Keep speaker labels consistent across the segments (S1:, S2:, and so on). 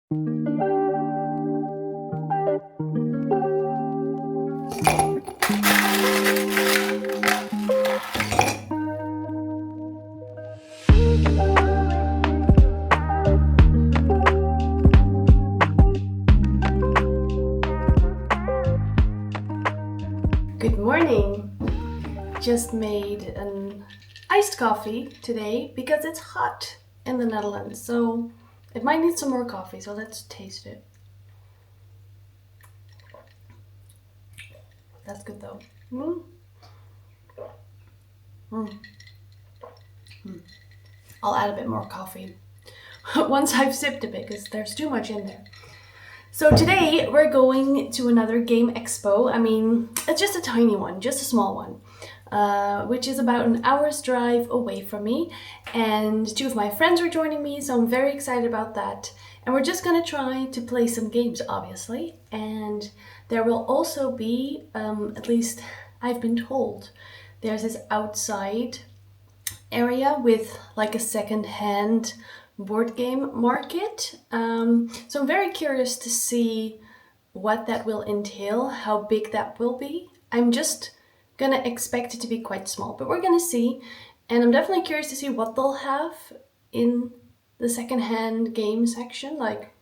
S1: Good morning! Just made an iced coffee today because it's hot in the Netherlands, so it might need some more coffee, so let's taste it. That's good though. I'll add a bit more coffee once I've sipped a bit because there's too much in there. So today we're going to another Game Expo. I mean, it's just a tiny one, just a small one, which is about an hour's drive away from me. And two of my friends are joining me, so I'm very excited about that. And we're just gonna try to play some games, obviously. And there will also be, at least I've been told, there's this outside area with like a second-hand board game market. So I'm very curious to see what that will entail, how big that will be. I'm just gonna expect it to be quite small, but we're gonna see. And I'm definitely curious to see what they'll have in the second-hand game section, like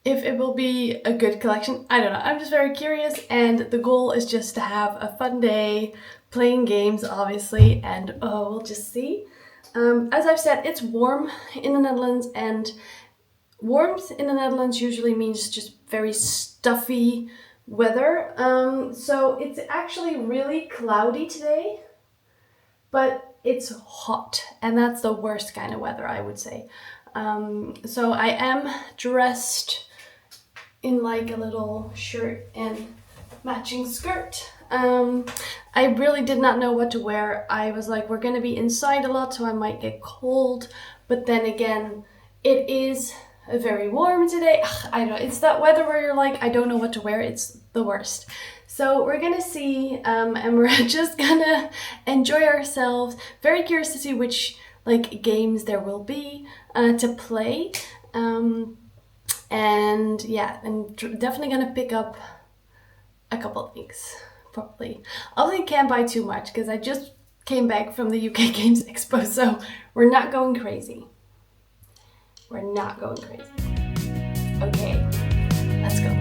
S1: if it will be a good collection. I don't know, I'm just very curious, and the goal is just to have a fun day playing games, obviously, and we'll just see. As I've said, it's warm in the Netherlands, and warmth in the Netherlands usually means just very stuffy weather. So it's actually really cloudy today, but it's hot, and that's the worst kind of weather, I would say. So I am dressed in like a little shirt and matching skirt. I really did not know what to wear. I was like, we're gonna be inside a lot, so I might get cold. But then again, it is very warm today. I don't know, it's that weather where you're like, I don't know what to wear. It's the worst. So we're gonna see, and we're just gonna enjoy ourselves. Very curious to see which like games there will be to play. And yeah, I'm definitely gonna pick up a couple of things. Probably. Obviously can't buy too much because I just came back from the UK Games Expo, so we're not going crazy. We're not going crazy. Okay, let's go.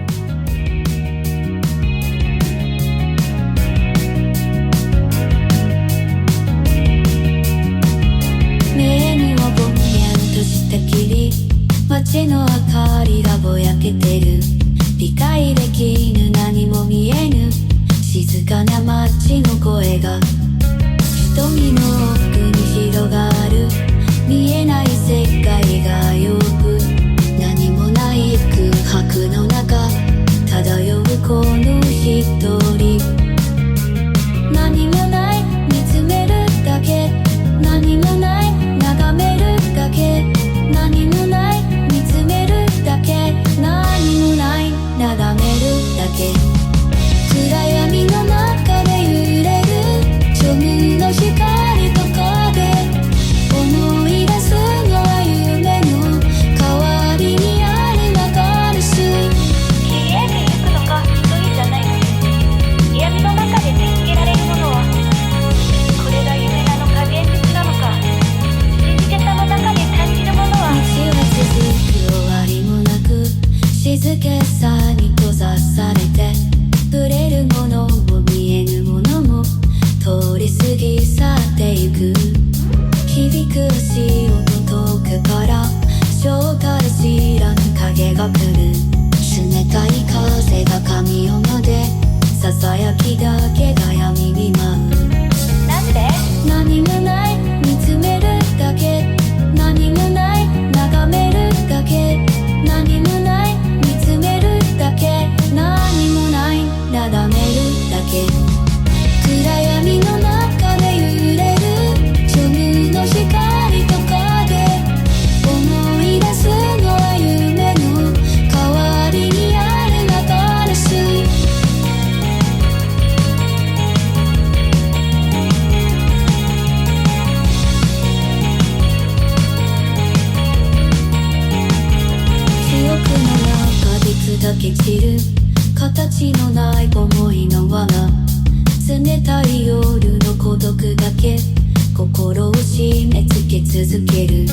S2: け続ける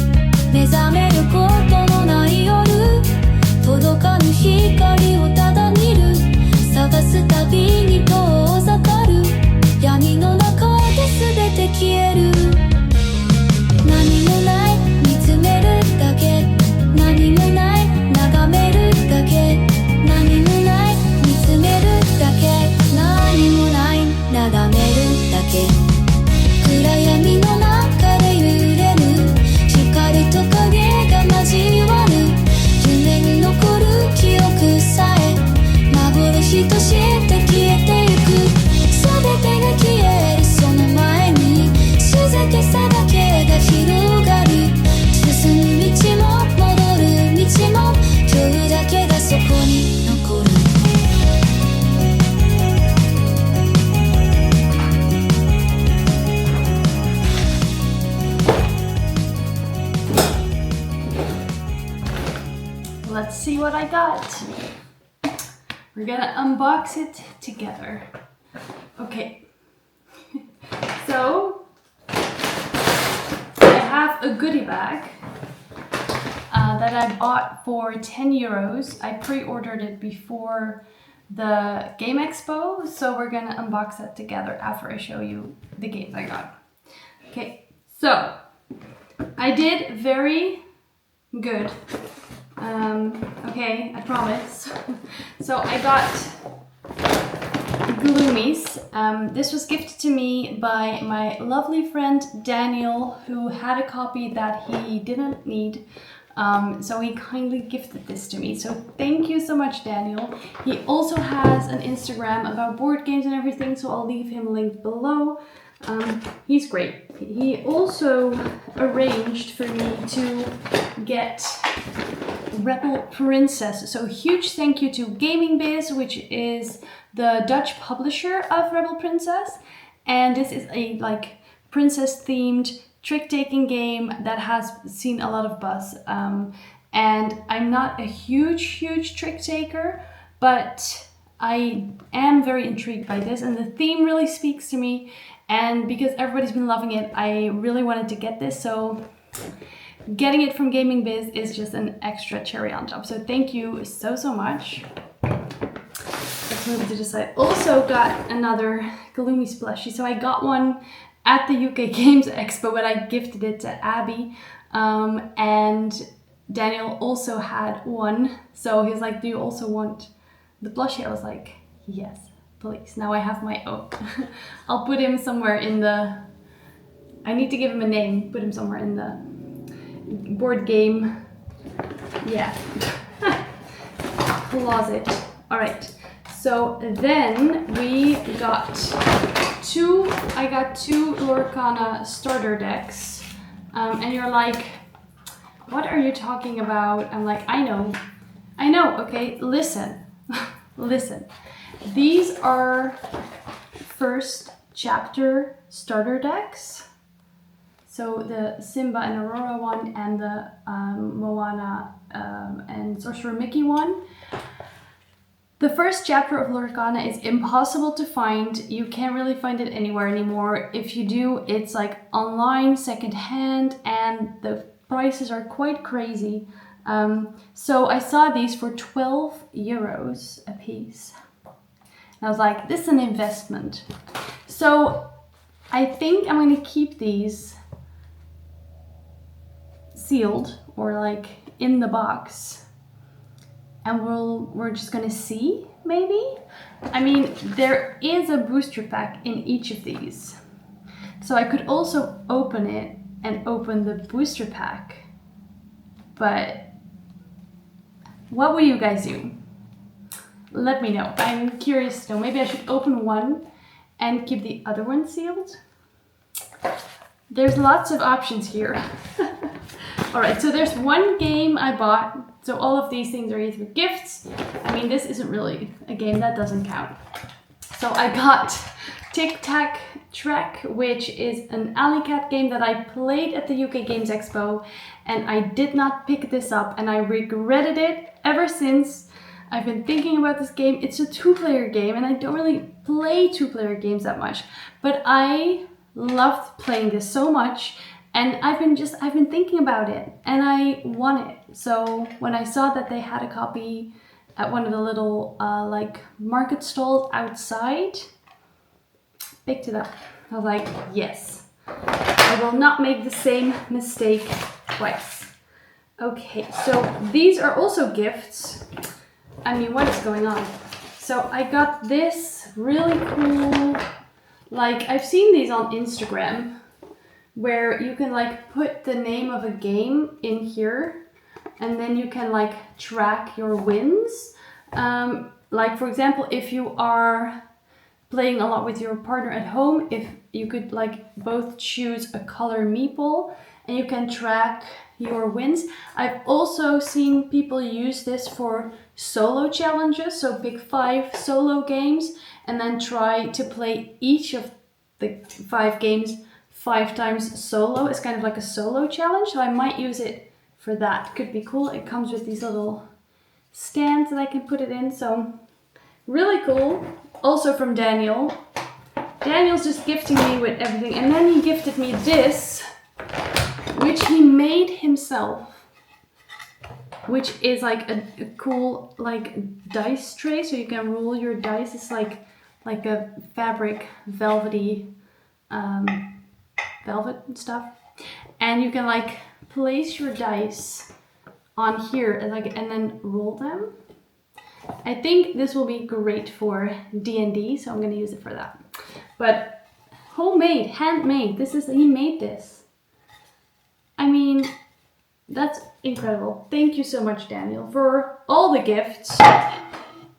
S2: 目覚めることのない夜届かぬ光をただ見る探すたびに遠ざかる闇の中で全て消える何もない見つめるだけ何もない眺めるだけ何もない見つめるだけ何もない眺めるだけ暗闇の中で揺れる光と影が交わる夢に残る記憶さえ幻として消えてゆく全てが消えるその前に静けさだけが広がる進む道も戻る道も今日だけがそこに残る
S1: Let's see what I got. We're gonna unbox it together. Okay. So, I have a goodie bag that I bought for 10 euros. I pre-ordered it before the Game Expo, so we're gonna unbox that together after I show you the games I got. Okay, so I did very good. Okay, I promise. So I got Gam'inBIZ. This was gifted to me by my lovely friend Daniel, who had a copy that he didn't need. So he kindly gifted this to me. So thank you so much, Daniel. He also has an Instagram about board games and everything, so I'll leave him linked below. He's great. He also arranged for me to get Rebel Princess. So huge thank you to Gam'inBIZ, which is the Dutch publisher of Rebel Princess. And this is a like princess themed trick-taking game that has seen a lot of buzz. And I'm not a huge trick taker, but I am very intrigued by this and the theme really speaks to me. And because everybody's been loving it, I really wanted to get this. So getting it from Gam'inBIZ is just an extra cherry on top. So thank you so much. Let's move to the side. Also got another Gam'inBIZ plushie. So I got one at the UK Games Expo, but I gifted it to Abby. And Daniel also had one. So he was like, do you also want the plushie? I was like, yes, please. Now I have my own. I'll put him somewhere in the... I need to give him a name. Put him somewhere in the board game. Yeah. Closet. All right. So then we got I got two Lorcana starter decks. And you're like, what are you talking about? I'm like, I know, okay, listen, listen. These are first chapter starter decks. So the Simba and Aurora one and the Moana and Sorcerer Mickey one. The first chapter of Lorcana is impossible to find. You can't really find it anywhere anymore. If you do, it's like online, secondhand, and the prices are quite crazy. So I saw these for 12 euros a piece. And I was like, this is an investment. So I think I'm going to keep these sealed or like in the box. And we're just gonna see, maybe? I mean, there is a booster pack in each of these. So I could also open it and open the booster pack. But what will you guys do? Let me know. I'm curious to know. Maybe I should open one and keep the other one sealed. There's lots of options here. All right, so there's one game I bought. So all of these things are either gifts. I mean, this isn't really a game, that doesn't count. So I got Tic Tac Trek, which is an Alley Cat game that I played at the UK Games Expo, and I did not pick this up, and I regretted it ever since. I've been thinking about this game. It's a two-player game, and I don't really play two-player games that much, but I loved playing this so much. And I've been thinking about it, and I want it. So when I saw that they had a copy at one of the little like market stalls outside, picked it up. I was like, yes, I will not make the same mistake twice. Okay, so these are also gifts. I mean, what is going on? So I got this really cool, like I've seen these on Instagram, where you can like put the name of a game in here, and then you can like track your wins. Like for example, if you are playing a lot with your partner at home, if you could like both choose a color meeple and you can track your wins. I've also seen people use this for solo challenges, so pick 5 solo games and then try to play each of the 5 games 5 times solo. It's kind of like a solo challenge, so I might use it for that. Could be cool. It comes with these little stands that I can put it in, so really cool. Also from Daniel. Daniel's just gifting me with everything, and then he gifted me this, which he made himself, which is like a cool like dice tray, so you can roll your dice. It's like a fabric velvety velvet stuff, and you can like place your dice on here and then roll them. I think this will be great for D&D, so I'm going to use it for that. But homemade, handmade, he made this. I mean, that's incredible. Thank you so much, Daniel, for all the gifts.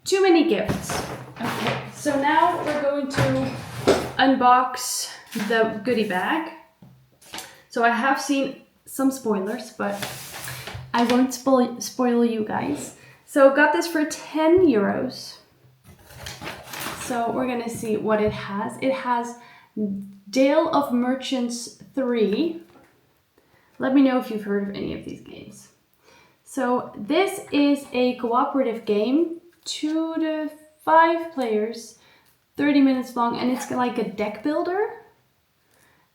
S1: Too many gifts. Okay, so now we're going to unbox the goodie bag. So I have seen some spoilers, but I won't spoil you guys. So got this for 10 euros. So we're gonna see what it has. It has Dale of Merchants 3. Let me know if you've heard of any of these games. So this is a cooperative game, 2 to 5 players, 30 minutes long, and it's like a deck builder.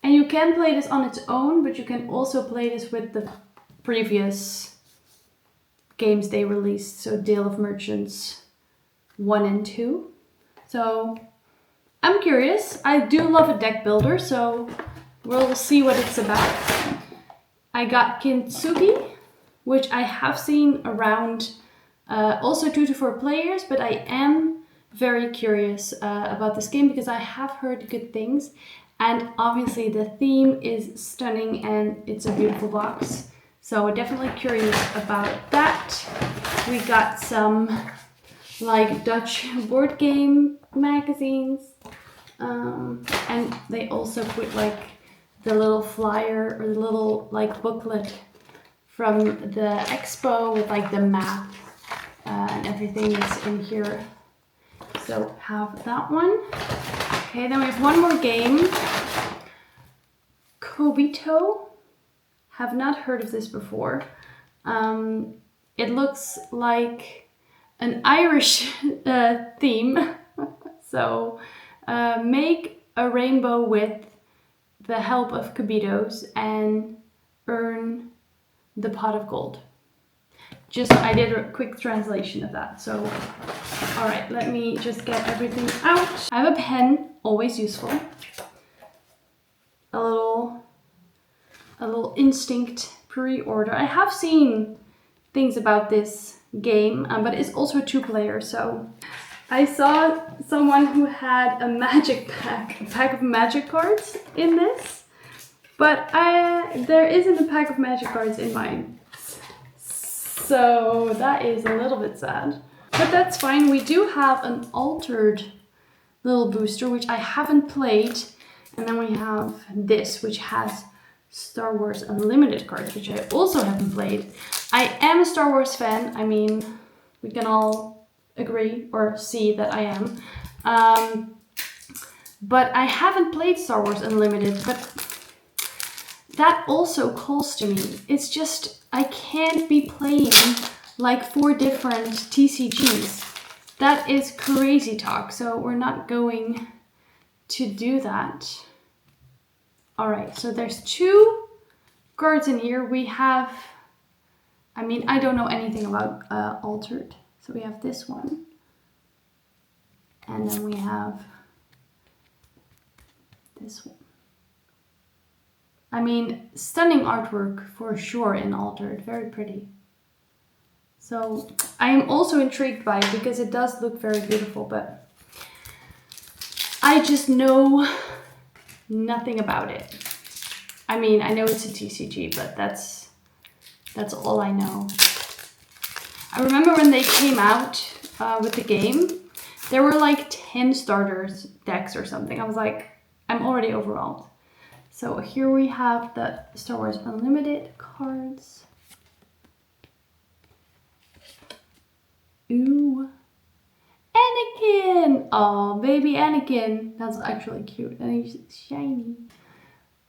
S1: And you can play this on its own, but you can also play this with the previous games they released. So Dale of Merchants 1 and 2. So I'm curious. I do love a deck builder, so we'll see what it's about. I got Kintsugi, which I have seen around, also 2 to 4 players, but I am very curious about this game because I have heard good things. And obviously the theme is stunning and it's a beautiful box. So we're definitely curious about that. We got some like Dutch board game magazines. And they also put like the little flyer or the little like booklet from the expo with like the map and everything is in here. So have that one. Okay, then we have one more game. Kobito. Have not heard of this before. It looks like an Irish theme. So make a rainbow with the help of Kobitos and earn the pot of gold. I did a quick translation of that. So, all right, let me just get everything out. I have a pen, always useful. A little instinct pre-order. I have seen things about this game, but it's also a 2-player. So I saw someone who had a pack of magic cards in this, but there isn't a pack of magic cards in mine. So that is a little bit sad, but that's fine. We do have an altered little booster, which I haven't played. And then we have this, which has Star Wars Unlimited cards, which I also haven't played. I am a Star Wars fan. I mean, we can all agree or see that I am. But I haven't played Star Wars Unlimited, but that also calls to me. It's just, I can't be playing like 4 different TCGs. That is crazy talk, so we're not going to do that. All right, so there's 2 cards in here. We have, I mean, I don't know anything about Altered. So we have this one. And then we have this one. I mean, stunning artwork for sure in Altered. Very pretty. So I am also intrigued by it because it does look very beautiful, but I just know nothing about it. I mean, I know it's a TCG, but that's all I know. I remember when they came out with the game, there were like 10 starters decks or something. I was like, I'm already overwhelmed. So here we have the Star Wars Unlimited cards. Ooh. Anakin! Oh, baby Anakin. That's actually cute. And he's shiny.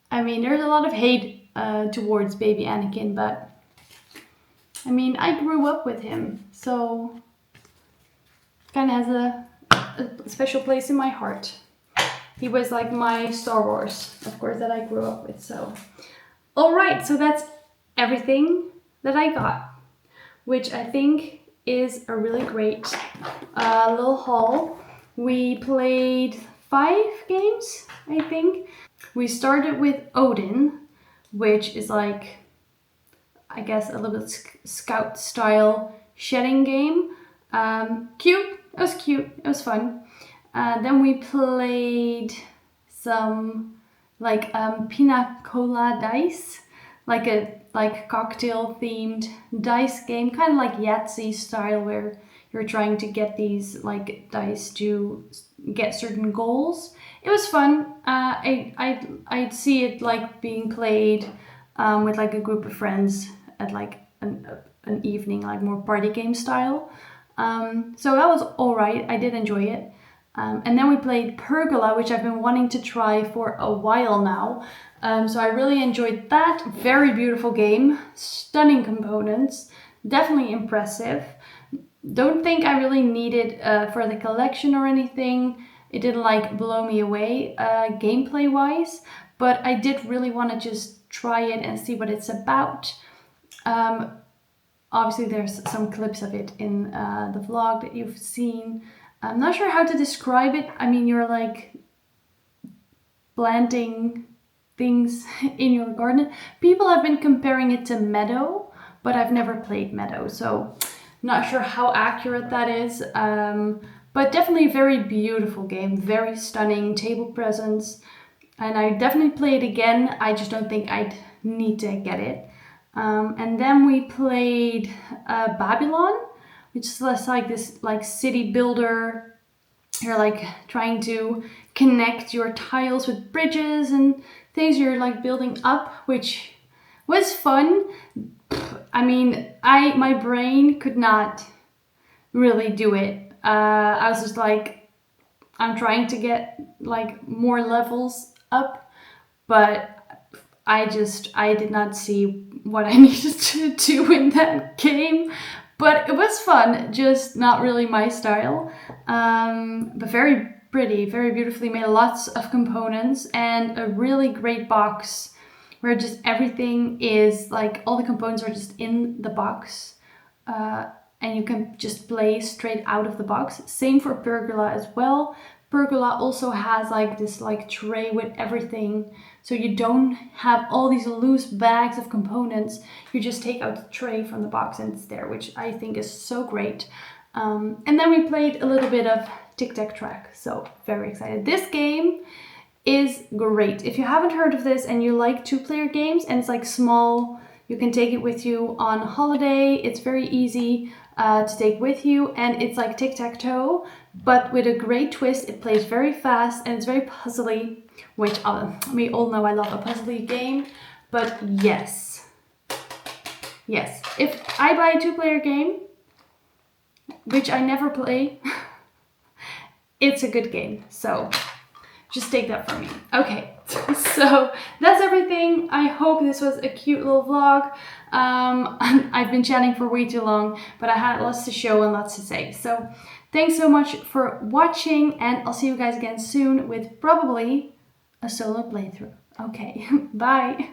S1: I mean, there's a lot of hate towards baby Anakin, but I mean, I grew up with him, so kind of has a special place in my heart. He was like my Star Wars, of course, that I grew up with. So, all right, so that's everything that I got, which I think is a really great little haul. We played 5 games, I think. We started with Odin, which is like, I guess, a little bit scout style shedding game. Cute, it was cute, it was fun. Then we played some like pina colada dice, like a cocktail themed dice game, kind of like Yahtzee style, where you're trying to get these like dice to get certain goals. It was fun. I'd see it like being played with like a group of friends at like an evening, like more party game style. So that was all right. I did enjoy it. And then we played Pergola, which I've been wanting to try for a while now. So I really enjoyed that. Very beautiful game. Stunning components. Definitely impressive. Don't think I really need it for the collection or anything. It didn't like blow me away gameplay wise, but I did really want to just try it and see what it's about. Obviously there's some clips of it in the vlog that you've seen. I'm not sure how to describe it. I mean, you're like planting things in your garden. People have been comparing it to Meadow, but I've never played Meadow, so not sure how accurate that is. But definitely a very beautiful game, very stunning table presence. And I definitely play it again. I just don't think I'd need to get it. And then we played Babylon, which is less like this like city builder. You're like trying to connect your tiles with bridges and things. You're like building up, which was fun. I mean, my brain could not really do it. I was just like, I'm trying to get like more levels up, but I did not see what I needed to do in that game. But it was fun, just not really my style. But very pretty, very beautifully made, lots of components and a really great box where just everything is like, all the components are just in the box. And you can just play straight out of the box. Same for Pergola as well. Pergola also has like this like tray with everything. So you don't have all these loose bags of components. You just take out the tray from the box and it's there, which I think is so great. And then we played a little bit of Tic-Tac-Track. So very excited. This game is great. If you haven't heard of this and you like 2-player games and it's like small, you can take it with you on holiday. It's very easy to take with you, and it's like tic-tac-toe, but with a great twist. It plays very fast and it's very puzzly, which we all know I love a puzzly game. But yes, if I buy a 2-player game, which I never play, it's a good game. So just take that from me. Okay, so that's everything. I hope this was a cute little vlog. I've been chatting for way too long, but I had lots to show and lots to say. So thanks so much for watching, and I'll see you guys again soon with probably a solo playthrough. Okay, bye.